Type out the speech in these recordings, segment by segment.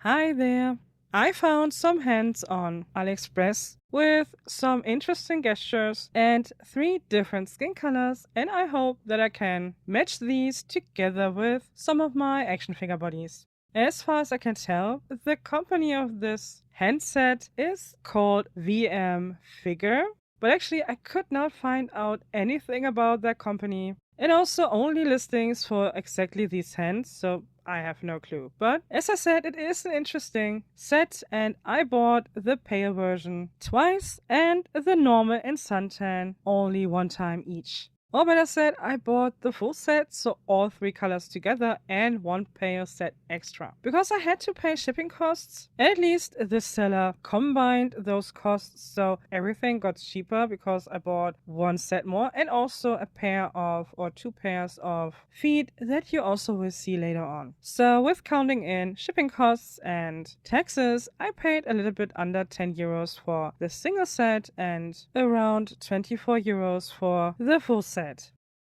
Hi there. I found some hands on AliExpress with some interesting gestures and 3 different skin colors, and I hope that I can match these together with some of my action figure bodies. As far as I can tell, the company of this handset is called VM Figure, but actually I could not find out anything about that company and also only listings for exactly these hands, so I have no clue. But as I said, it is an interesting set, and I bought the pale version twice and the normal and suntan only one time each. Or better said, I bought the full set, so all 3 colors together and one pale set extra. Because I had to pay shipping costs, at least the seller combined those costs, so everything got cheaper because I bought one set more and also a pair of or 2 pairs of feet that you also will see later on. So with counting in shipping costs and taxes, I paid a little bit under 10 euros for the single set and around 24 euros for the full set.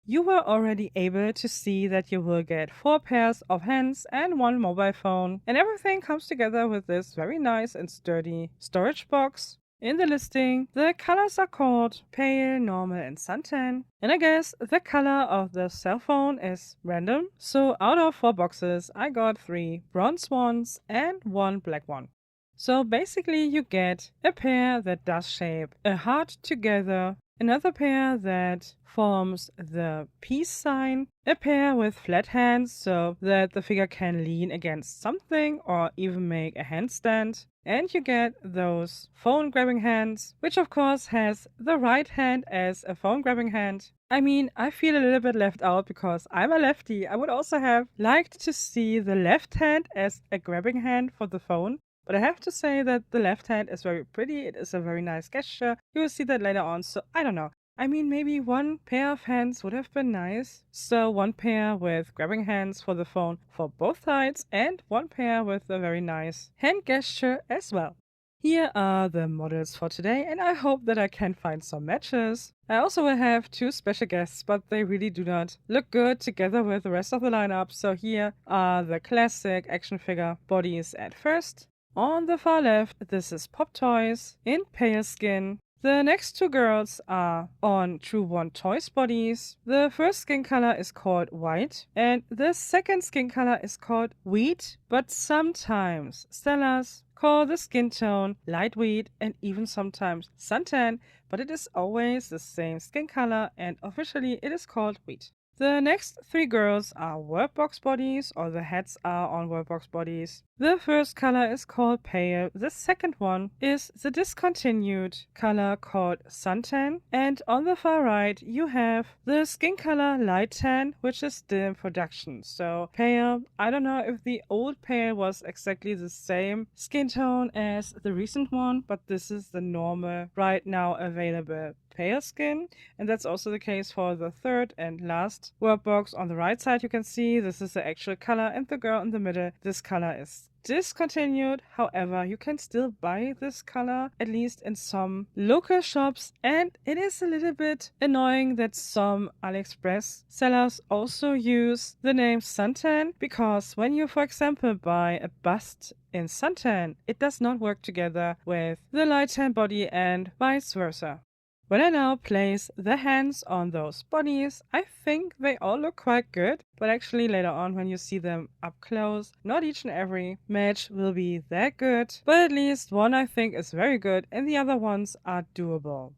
You were already able to see that you will get 4 pairs of hands and 1 mobile phone, and everything comes together with this very nice and sturdy storage box. In the listing, the colors are called pale, normal, and suntan, and I guess the color of the cell phone is random, so out of 4 boxes I got 3 bronze ones and 1 black one. So basically you get a pair that does shape a heart together, another pair that forms the peace sign, a pair with flat hands so that the figure can lean against something or even make a handstand, and you get those phone grabbing hands, which of course has the right hand as a phone grabbing hand. I mean, I feel a little bit left out because I'm a lefty. I would also have liked to see the left hand as a grabbing hand for the phone. But I have to say that the left hand is very pretty. It is a very nice gesture. You will see that later on, so I don't know. I mean, maybe 1 pair of hands would have been nice. So 1 pair with grabbing hands for the phone for both sides and 1 pair with a very nice hand gesture as well. Here are the models for today, and I hope that I can find some matches. I also will have 2 special guests, but they really do not look good together with the rest of the lineup. So here are the classic action figure bodies at first. On the far left, this is Pop Toys in pale skin. The next 2 girls are on True1Toys bodies. The first skin color is called white, and the second skin color is called wheat, but sometimes sellers call the skin tone light wheat and even sometimes suntan, but it is always the same skin color and officially it is called wheat. The next 3 girls are Worldbox bodies, or the heads are on Worldbox bodies. The first color is called pale, the second one is the discontinued color called suntan, and on the far right you have the skin color light tan, which is still in production. So pale, I don't know if the old pale was exactly the same skin tone as the recent one, but this is the normal right now available pale skin, and that's also the case for the third and last workbox. On the right side you can see this is the actual color, and the girl in the middle, this color is discontinued. However, you can still buy this color, at least in some local shops, and it is a little bit annoying that some AliExpress sellers also use the name suntan, because when you, for example, buy a bust in suntan, it does not work together with the light tan body and vice versa. When I now place the hands on those bodies, I think they all look quite good, but actually later on when you see them up close, not each and every match will be that good, but at least one I think is very good and the other ones are doable.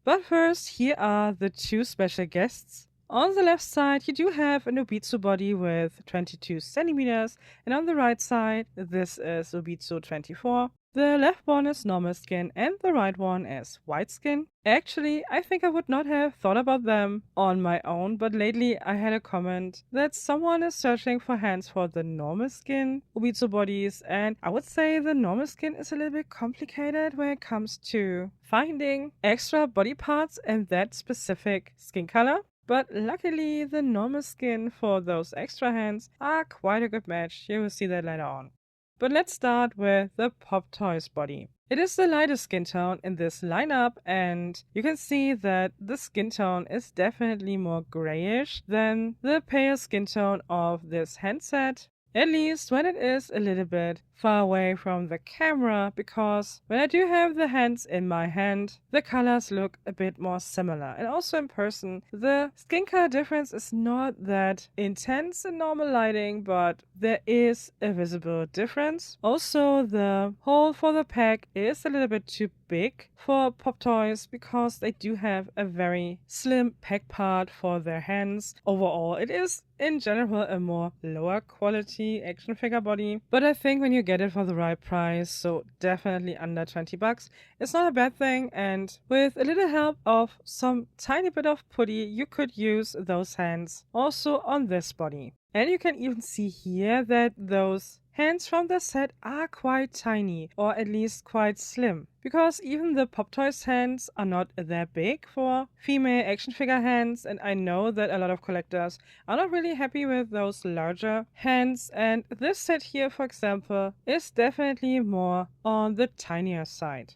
But first, here are the 2 special guests. On the left side, you do have an Obitsu body with 22 centimeters, and on the right side, this is Obitsu 24. The left one is normal skin and the right one is white skin. Actually, I think I would not have thought about them on my own, but lately I had a comment that someone is searching for hands for the normal skin Obitsu bodies, and I would say the normal skin is a little bit complicated when it comes to finding extra body parts in that specific skin color. But luckily, the normal skin for those extra hands are quite a good match. You will see that later on. But let's start with the Pop Toys body. It is the lightest skin tone in this lineup, and you can see that the skin tone is definitely more grayish than the pale skin tone of this handset. At least when it is a little bit far away from the camera because when I do have the hands in my hand, the colors look a bit more similar. And also in person, the skin color difference is not that intense in normal lighting, but there is a visible difference. Also, the hole for the pack is a little bit too big for Pop Toys because they do have a very slim pack part for their hands. Overall, it is in general a more lower quality action figure body, but I think when you get it for the right price, so definitely under 20 bucks, it's not a bad thing, and with a little help of some tiny bit of putty, you could use those hands also on this body. And you can even see here that those hands from the set are quite tiny, or at least quite slim, because even the Pop Toys hands are not that big for female action figure hands, and I know that a lot of collectors are not really happy with those larger hands, and this set here, for example, is definitely more on the tinier side.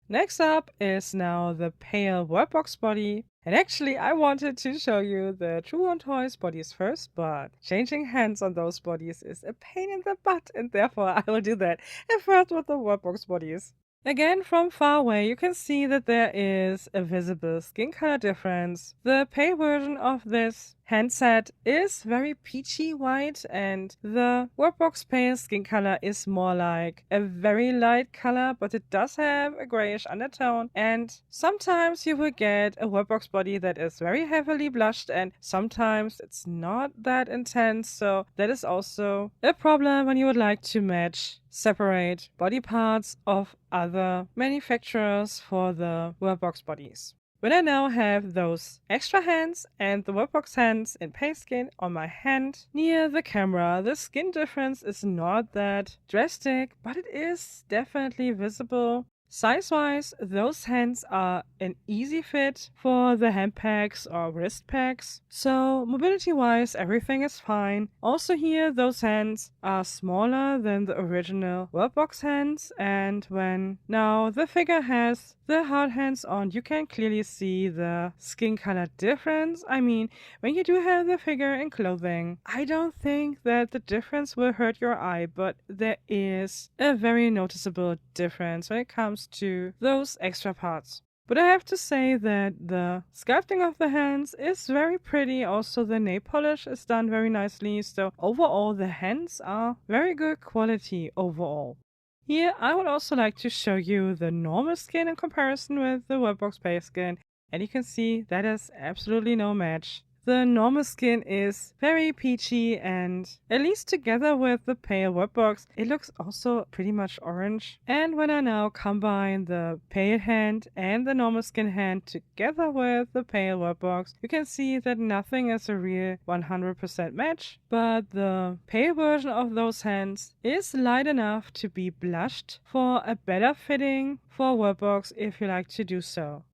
Next up is now the pale Worldbox body. And actually, I wanted to show you the True1Toys bodies first, but changing hands on those bodies is a pain in the butt, and therefore I will do that at first with the Worldbox bodies. Again, from far away, you can see that there is a visible skin color difference. The pale version of this handset is very peachy white, and the Worldbox pale skin color is more like a very light color, but it does have a grayish undertone. And sometimes you will get a Worldbox body that is very heavily blushed, and sometimes it's not that intense, so that is also a problem when you would like to match separate body parts of other manufacturers for the Worldbox bodies. When I now have those extra hands and the Worldbox hands in pale skin on my hand near the camera, the skin difference is not that drastic, but it is definitely visible. Size-wise, those hands are an easy fit for the hand packs or wrist packs. So mobility-wise, everything is fine. Also here, those hands are smaller than the original Worldbox hands. And when now the figure has the hard hands on, you can clearly see the skin color difference. I mean, when you do have the figure in clothing, I don't think that the difference will hurt your eye, but there is a very noticeable difference when it comes to those extra parts. But I have to say that the sculpting of the hands is very pretty. Also, the nail polish is done very nicely. So overall, the hands are very good quality overall. Here, I would also like to show you the normal skin in comparison with the Worldbox pale skin. And you can see that is absolutely no match. The normal skin is very peachy, and at least together with the pale Worldbox, it looks also pretty much orange. And when I now combine the pale hand and the normal skin hand together with the pale Worldbox, you can see that nothing is a real 100% match, but the pale version of those hands is light enough to be blushed for a better fitting for Worldbox if you like to do so.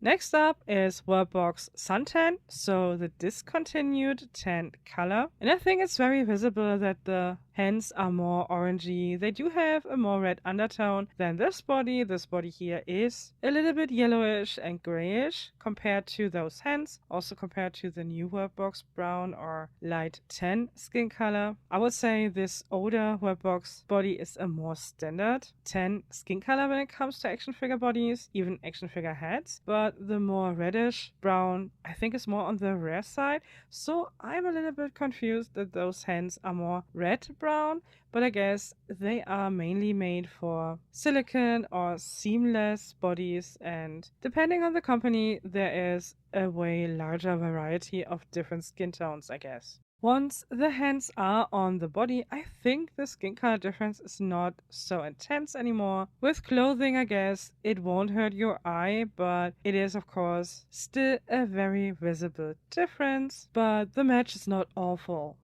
Next up is Worldbox Suntan, so the discontinued tan color. And I think it's very visible that the hands are more orangey. They do have a more red undertone than this body. This body here is a little bit yellowish and grayish compared to those hands, also compared to the new Worldbox brown or light tan skin color. I would say this older Worldbox body is a more standard tan skin color when it comes to action figure bodies, even action figure heads, but the more reddish brown I think is more on the rare side, so I'm a little bit confused that those hands are more red brown, but I guess they are mainly made for silicone or seamless bodies, and depending on the company there is a way larger variety of different skin tones, I guess. Once the hands are on the body, I think the skin color difference is not so intense anymore. With clothing, I guess it won't hurt your eye, but it is of course still a very visible difference, but the match is not awful.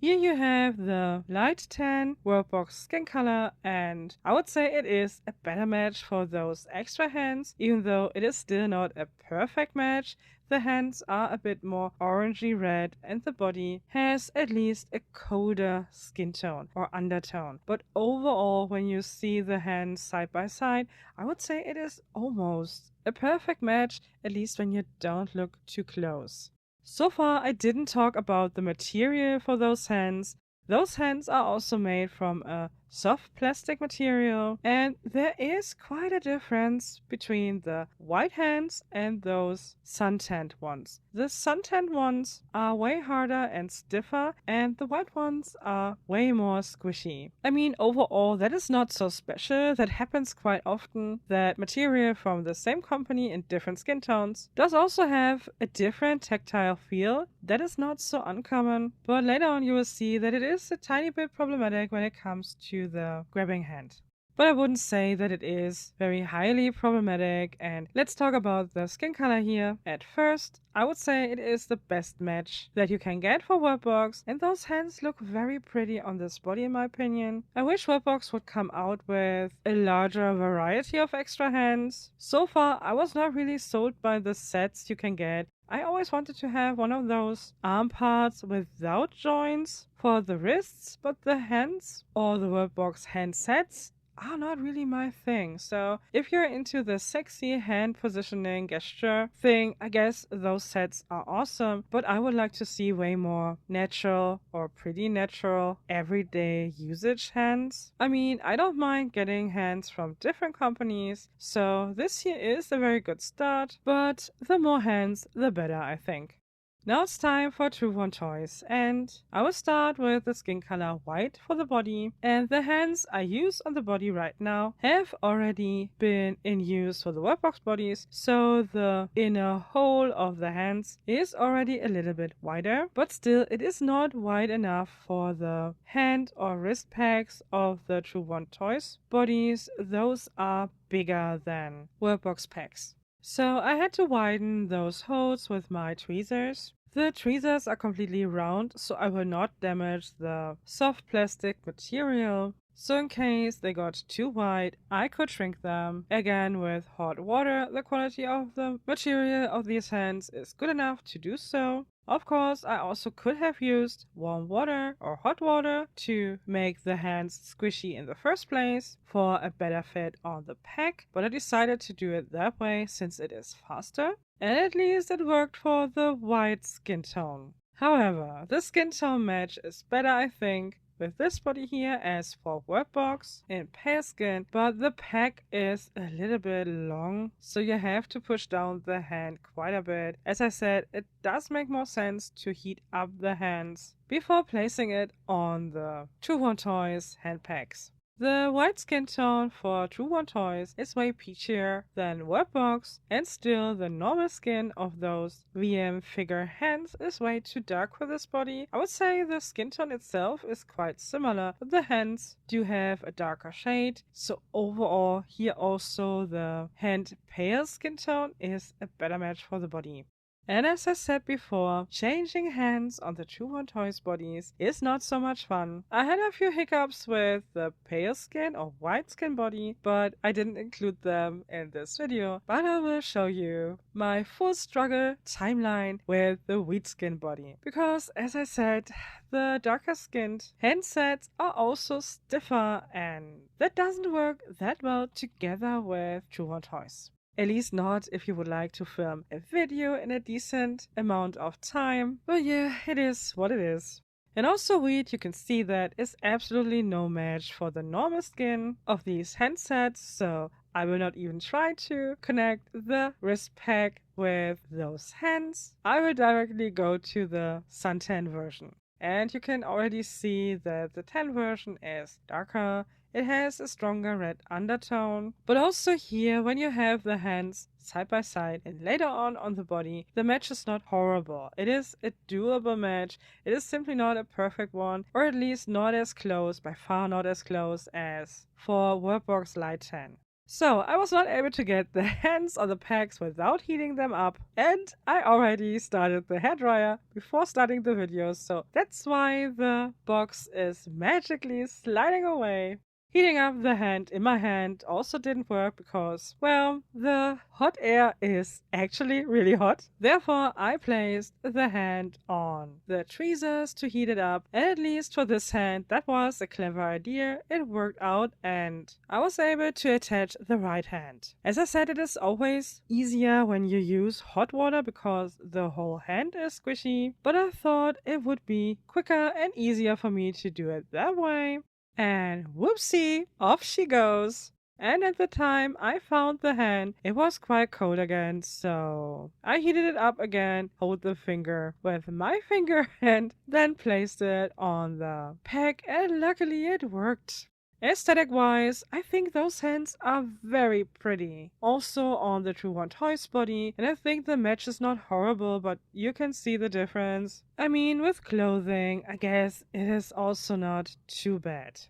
Here you have the light tan Worldbox skin color, and I would say it is a better match for those extra hands, even though it is still not a perfect match. The hands are a bit more orangey red, and the body has at least a colder skin tone or undertone. But overall, when you see the hands side by side, I would say it is almost a perfect match, at least when you don't look too close. So far, I didn't talk about the material for those hands. Those hands are also made from a soft plastic material, and there is quite a difference between the white hands and those suntanned ones. The suntanned ones are way harder and stiffer, and the white ones are way more squishy. I mean, overall, that is not so special. That happens quite often, that material from the same company in different skin tones does also have a different tactile feel. That is not so uncommon, but later on you will see that it is a tiny bit problematic when it comes to the grabbing hand. But I wouldn't say that it is very highly problematic. And let's talk about the skin color here. At first, I would say it is the best match that you can get for Worldbox, and those hands look very pretty on this body in my opinion. I wish Worldbox would come out with a larger variety of extra hands. So far, I was not really sold by the sets you can get. I always wanted to have one of those arm parts without joints for the wrists, but the hands or the Worldbox hand sets are not really my thing. So if you're into the sexy hand positioning gesture thing, I guess those sets are awesome, but I would like to see way more natural or pretty natural everyday usage hands. I mean, I don't mind getting hands from different companies, so this here is a very good start, but the more hands, the better, I think. Now it's time for True1Toys, and I will start with the skin color white for the body, and the hands I use on the body right now have already been in use for the Worldbox bodies, so the inner hole of the hands is already a little bit wider, but still it is not wide enough for the hand or wrist pegs of the True1Toys bodies. Those are bigger than Worldbox pegs. So I had to widen those holes with my tweezers. The tweezers are completely round, so I will not damage the soft plastic material. So in case they got too wide, I could shrink them. Again, with hot water, the quality of the material of these hands is good enough to do so. Of course, I also could have used warm water or hot water to make the hands squishy in the first place for a better fit on the pack, but I decided to do it that way since it is faster, and at least it worked for the white skin tone. However, the skin tone match is better, I think, with this body here as for Worldbox in pale skin, but the pack is a little bit long, so you have to push down the hand quite a bit. As I said, it does make more sense to heat up the hands before placing it on the True1Toys hand packs. The white skin tone for True1Toys is way peachier than Worldbox, and still the normal skin of those VM figure hands is way too dark for this body. I would say the skin tone itself is quite similar, but the hands do have a darker shade, so overall here also the hand pale skin tone is a better match for the body. And as I said before, changing hands on the True1Toys bodies is not so much fun. I had a few hiccups with the pale skin or white skin body, but I didn't include them in this video. But I will show you my full struggle timeline with the wheat skin body. Because as I said, the darker skinned hand sets are also stiffer, and that doesn't work that well together with True1Toys. At least not if you would like to film a video in a decent amount of time. But yeah, it is what it is. And also wheat, you can see that is absolutely no match for the normal skin of these handsets, so I will not even try to connect the wrist pack with those hands. I will directly go to the suntan version. And you can already see that the tan version is darker. It has a stronger red undertone. But also here, when you have the hands side by side and later on the body, the match is not horrible. It is a doable match. It is simply not a perfect one, or at least not as close, by far not as close as for Worldbox Light Tan. So I was not able to get the hands on the packs without heating them up, and I already started the hairdryer before starting the video, so that's why the box is magically sliding away. Heating up the hand in my hand also didn't work because, well, the hot air is actually really hot. Therefore, I placed the hand on the tweezers to heat it up, and at least for this hand, that was a clever idea. It worked out, and I was able to attach the right hand. As I said, it is always easier when you use hot water because the whole hand is squishy, but I thought it would be quicker and easier for me to do it that way. And whoopsie, off she goes. And at the time I found the hand, it was quite cold again, so I heated it up again, hold the finger with my finger and then placed it on the pack, and luckily it worked. Aesthetic wise, I think those hands are very pretty. Also on the True1Toys body, and I think the match is not horrible, but you can see the difference. I mean, with clothing, I guess it is also not too bad.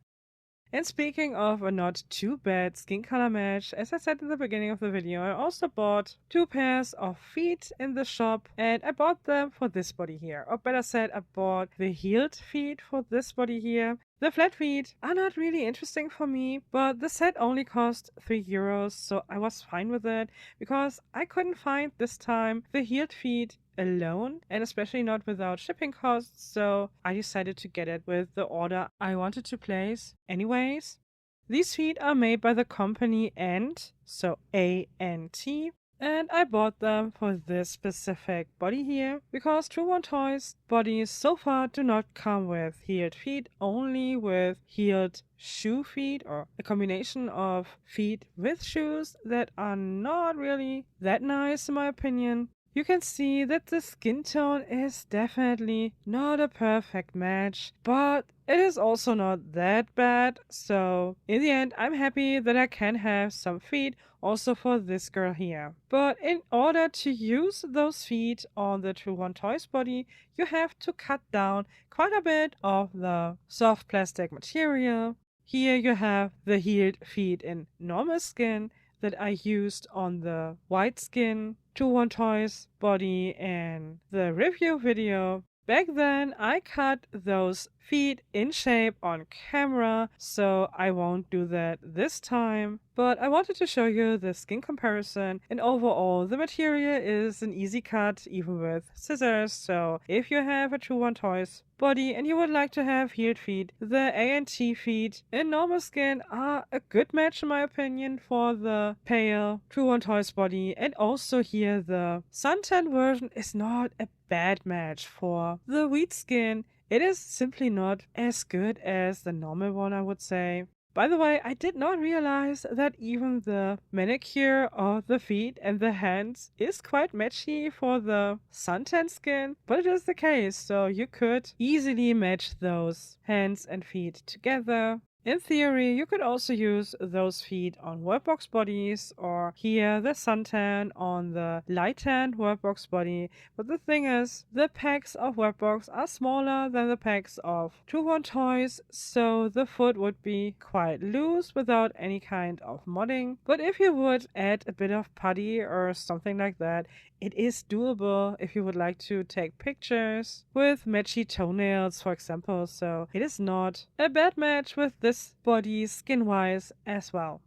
And speaking of a not too bad skin color match, as I said in the beginning of the video, I also bought 2 pairs of feet in the shop, and I bought them for this body here. Or better said, I bought the heeled feet for this body here. The flat feet are not really interesting for me, but the set only cost €3, so I was fine with it because I couldn't find this time the heeled feet alone, and especially not without shipping costs, so I decided to get it with the order I wanted to place anyways. These feet are made by the company Ant, so A-N-T, and I bought them for this specific body here because True1Toys bodies so far do not come with heeled feet, only with heeled shoe feet, or a combination of feet with shoes that are not really that nice in my opinion. You can see that the skin tone is definitely not a perfect match, but it is also not that bad, so in the end I'm happy that I can have some feet also for this girl here. But in order to use those feet on the True1Toys body, you have to cut down quite a bit of the soft plastic material. Here you have the heeled feet in normal skin that I used on the white skin True1Toys body in the review video. Back then I cut those feet in shape on camera, so I won't do that this time. But I wanted to show you the skin comparison, and overall the material is an easy cut even with scissors, so if you have a True1Toys body and you would like to have heeled feet, the A&T feet in normal skin are a good match in my opinion for the pale True1Toys body, and also here the suntan version is not a bad match for the wheat skin. It is simply not as good as the normal one, I would say. By the way, I did not realize that even the manicure of the feet and the hands is quite matchy for the suntan skin, but it is the case, so you could easily match those hands and feet together. In theory, you could also use those feet on Worldbox bodies, or here the suntan on the light tan Worldbox body, but the thing is, the packs of Worldbox are smaller than the packs of True1Toys, so the foot would be quite loose without any kind of modding. But if you would add a bit of putty or something like that, it is doable if you would like to take pictures with matchy toenails, for example, so it is not a bad match with this body skin-wise as well.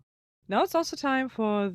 Now it's also time for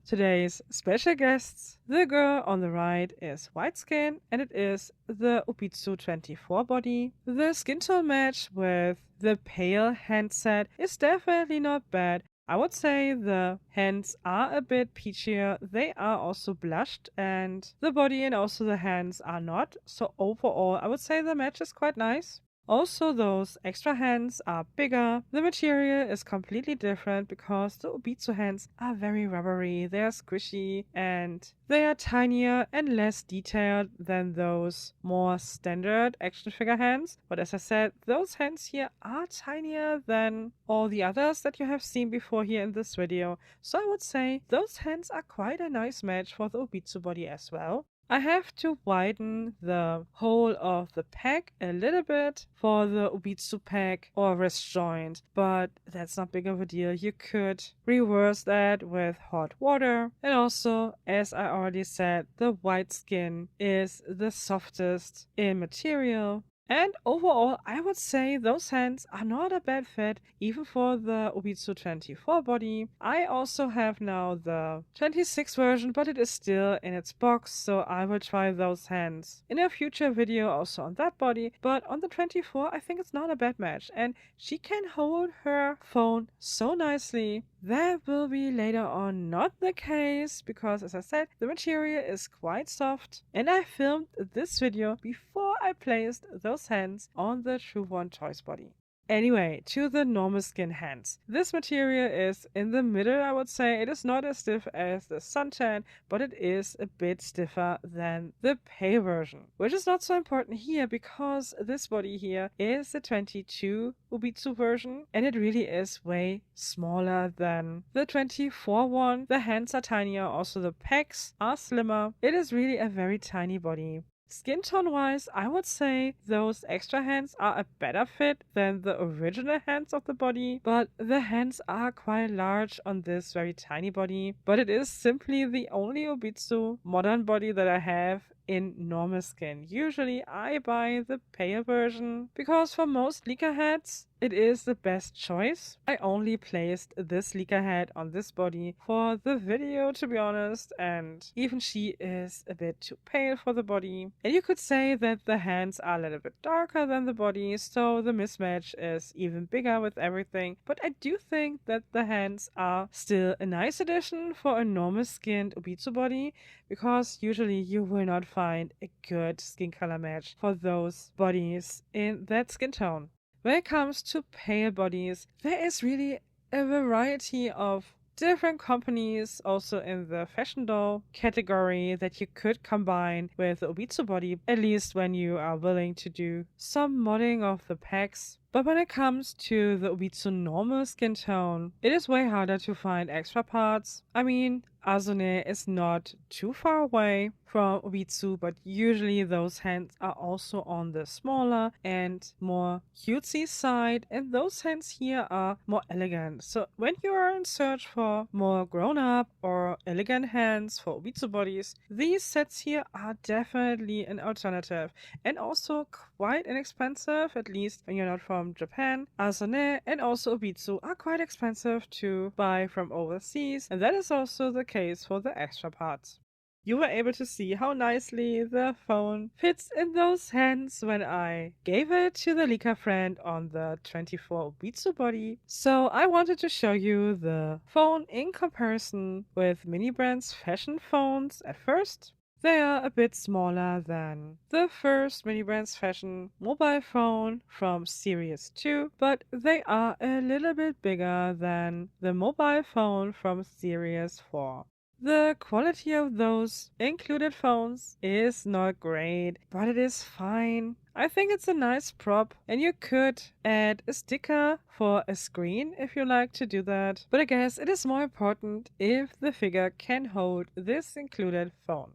today's special guests. The girl on the right is white skin, and it is the Obitsu 24 body. The skin tone match with the pale hand set is definitely not bad. I would say the hands are a bit peachier, they are also blushed, and the body and also the hands are not. So overall, I would say the match is quite nice. Also, those extra hands are bigger. The material is completely different because the Obitsu hands are very rubbery, they are squishy, and they are tinier and less detailed than those more standard action figure hands. But as I said, those hands here are tinier than all the others that you have seen before here in this video. So I would say those hands are quite a nice match for the Obitsu body as well. I have to widen the hole of the pack a little bit for the Obitsu pack or wrist joint, but that's not big of a deal. You could reverse that with hot water. And also, as I already said, the white skin is the softest in material. And overall, I would say those hands are not a bad fit, even for the Obitsu 24 body. I also have now the 26 version, but it is still in its box, so I will try those hands in a future video also on that body. But on the 24, I think it's not a bad match, and she can hold her phone so nicely. That will be later on not the case, because as I said, the material is quite soft, and I filmed this video before I placed those hands on the True1Toys body. Anyway, to the normal skin hands. This material is in the middle, I would say. It is not as stiff as the suntan, but it is a bit stiffer than the pale version, which is not so important here because this body here is the 22 Obitsu version and it really is way smaller than the 24 one. The hands are tinier, also the pecs are slimmer. It is really a very tiny body. Skin tone wise, I would say those extra hands are a better fit than the original hands of the body, but the hands are quite large on this very tiny body. But it is simply the only Obitsu modern body that I have in normal skin. Usually I buy the pale version because for most Lika heads it is the best choice. I only placed this Lika head on this body for the video, to be honest, and even she is a bit too pale for the body. And you could say that the hands are a little bit darker than the body, so the mismatch is even bigger with everything. But I do think that the hands are still a nice addition for a normal skinned Obitsu body, because usually you will not find a good skin color match for those bodies in that skin tone. When it comes to pale bodies, there is really a variety of different companies also in the fashion doll category that you could combine with the Obitsu body, at least when you are willing to do some modding of the packs. But when it comes to the Obitsu normal skin tone, it is way harder to find extra parts. I mean, Azune is not too far away from Obitsu, but usually those hands are also on the smaller and more cutesy side, and those hands here are more elegant. So when you are in search for more grown-up or elegant hands for Obitsu bodies, these sets here are definitely an alternative, and also quite inexpensive, at least when you're not from Japan. Azune and also Obitsu are quite expensive to buy from overseas, and that is also the case for the extra parts. You were able to see how nicely the phone fits in those hands when I gave it to the Lika friend on the 24 Obitsu body. So I wanted to show you the phone in comparison with Mini Brand's fashion phones at first. They are a bit smaller than the first Mini Brand's fashion mobile phone from Series 2, but they are a little bit bigger than the mobile phone from Series 4. The quality of those included phones is not great, but it is fine. I think it's a nice prop, and you could add a sticker for a screen if you like to do that. But I guess it is more important if the figure can hold this included phone.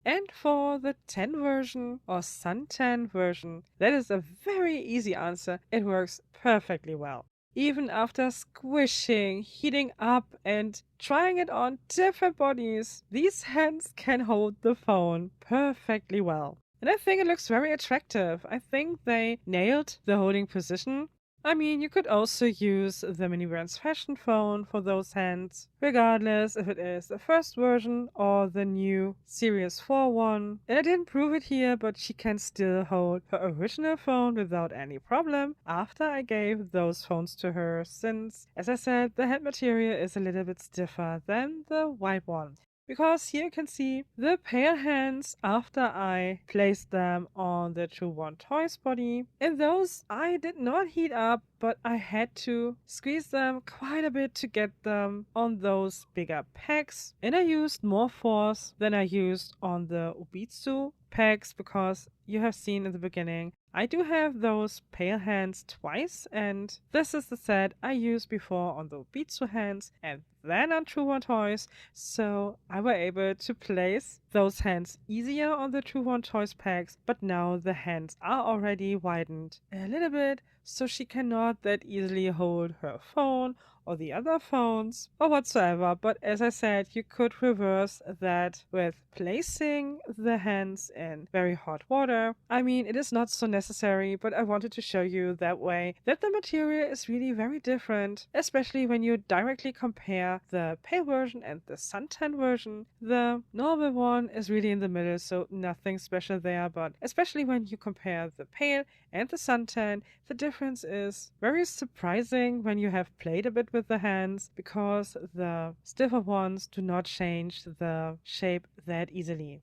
And for the 10 version or Suntan version, that is a very easy answer. It works perfectly well. Even after squishing, heating up, and trying it on different bodies, these hands can hold the phone perfectly well. And I think it looks very attractive. I think they nailed the holding position. I mean, you could also use the Mini Brand's fashion phone for those hands, regardless if it is the first version or the new Series 4 one. And I didn't prove it here, but she can still hold her original phone without any problem after I gave those phones to her, since, as I said, the hand material is a little bit stiffer than the white one. Because here you can see the pale hands after I placed them on the True1Toys body. In those, I did not heat up, but I had to squeeze them quite a bit to get them on those bigger packs. And I used more force than I used on the Obitsu packs, because you have seen in the beginning I do have those pale hands twice, and this is the set I used before on the Obitsu hands and then on True1Toys, so I were able to place those hands easier on the True1Toys packs, but now the hands are already widened a little bit, so she cannot that easily hold her phone or the other phones or whatsoever. But as I said, you could reverse that with placing the hands in very hot water. I mean, it is not so necessary, but I wanted to show you that way that the material is really very different, especially when you directly compare the pale version and the suntan version. The normal one is really in the middle, so nothing special there, but especially when you compare the pale and the suntan, the difference is very surprising when you have played a bit with the hands, because the stiffer ones do not change the shape that easily.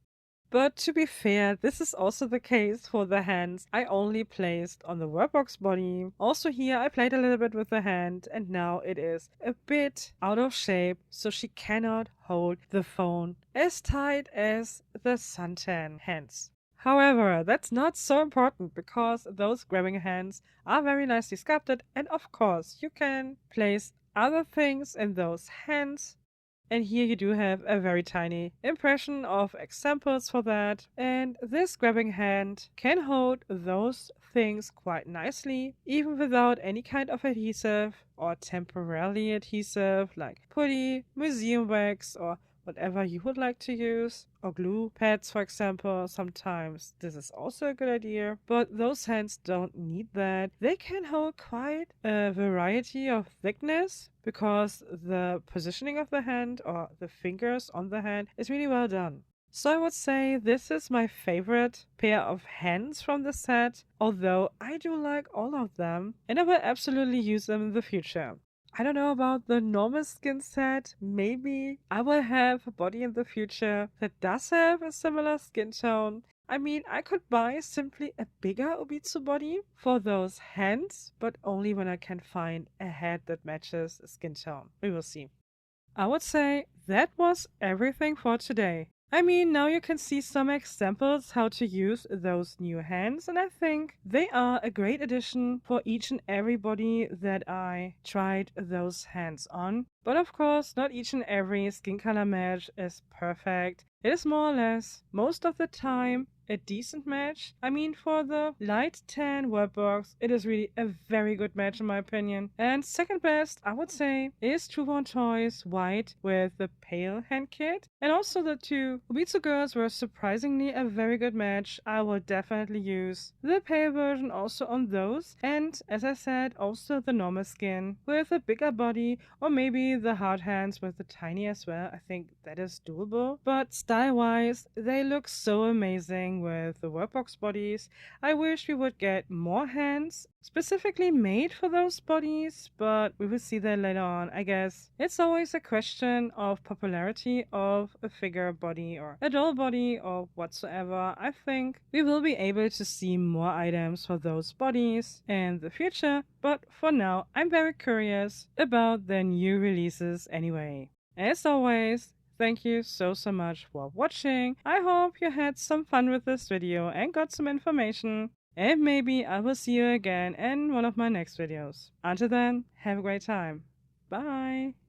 But to be fair, this is also the case for the hands I only placed on the Worldbox body. Also here I played a little bit with the hand and now it is a bit out of shape, so she cannot hold the phone as tight as the suntan hands. However, that's not so important because those grabbing hands are very nicely sculpted, and of course you can place other things in those hands, and here you do have a very tiny impression of examples for that. And this grabbing hand can hold those things quite nicely, even without any kind of adhesive or temporarily adhesive like putty, museum wax, or whatever you would like to use, or glue pads, for example. Sometimes this is also a good idea, but those hands don't need that. They can hold quite a variety of thickness because the positioning of the hand or the fingers on the hand is really well done. So I would say this is my favorite pair of hands from the set, although I do like all of them and I will absolutely use them in the future. I don't know about the normal skin set. Maybe I will have a body in the future that does have a similar skin tone. I mean, I could buy simply a bigger Obitsu body for those hands, but only when I can find a head that matches the skin tone. We will see. I would say that was everything for today. I mean, now you can see some examples how to use those new hands, and I think they are a great addition for each and every body that I tried those hands on. But of course, not each and every skin color match is perfect. It is more or less, most of the time, a decent match. I mean, for the light tan Worldbox, it is really a very good match in my opinion. And second best, I would say, is True1Toys white with the pale hand kit. And also the two Obitsu girls were surprisingly a very good match. I will definitely use the pale version also on those. And as I said, also the normal skin with a bigger body, or maybe the hard hands with the tiny as well. I think that is doable. But style-wise, they look so amazing with the Worldbox bodies. I wish we would get more hands specifically made for those bodies, but we will see that later on. I guess it's always a question of popularity of a figure body or a doll body or whatsoever. I think we will be able to see more items for those bodies in the future, but for now, I'm very curious about their new releases anyway. As always, thank you so much for watching. I hope you had some fun with this video and got some information. And maybe I will see you again in one of my next videos. Until then, have a great time. Bye!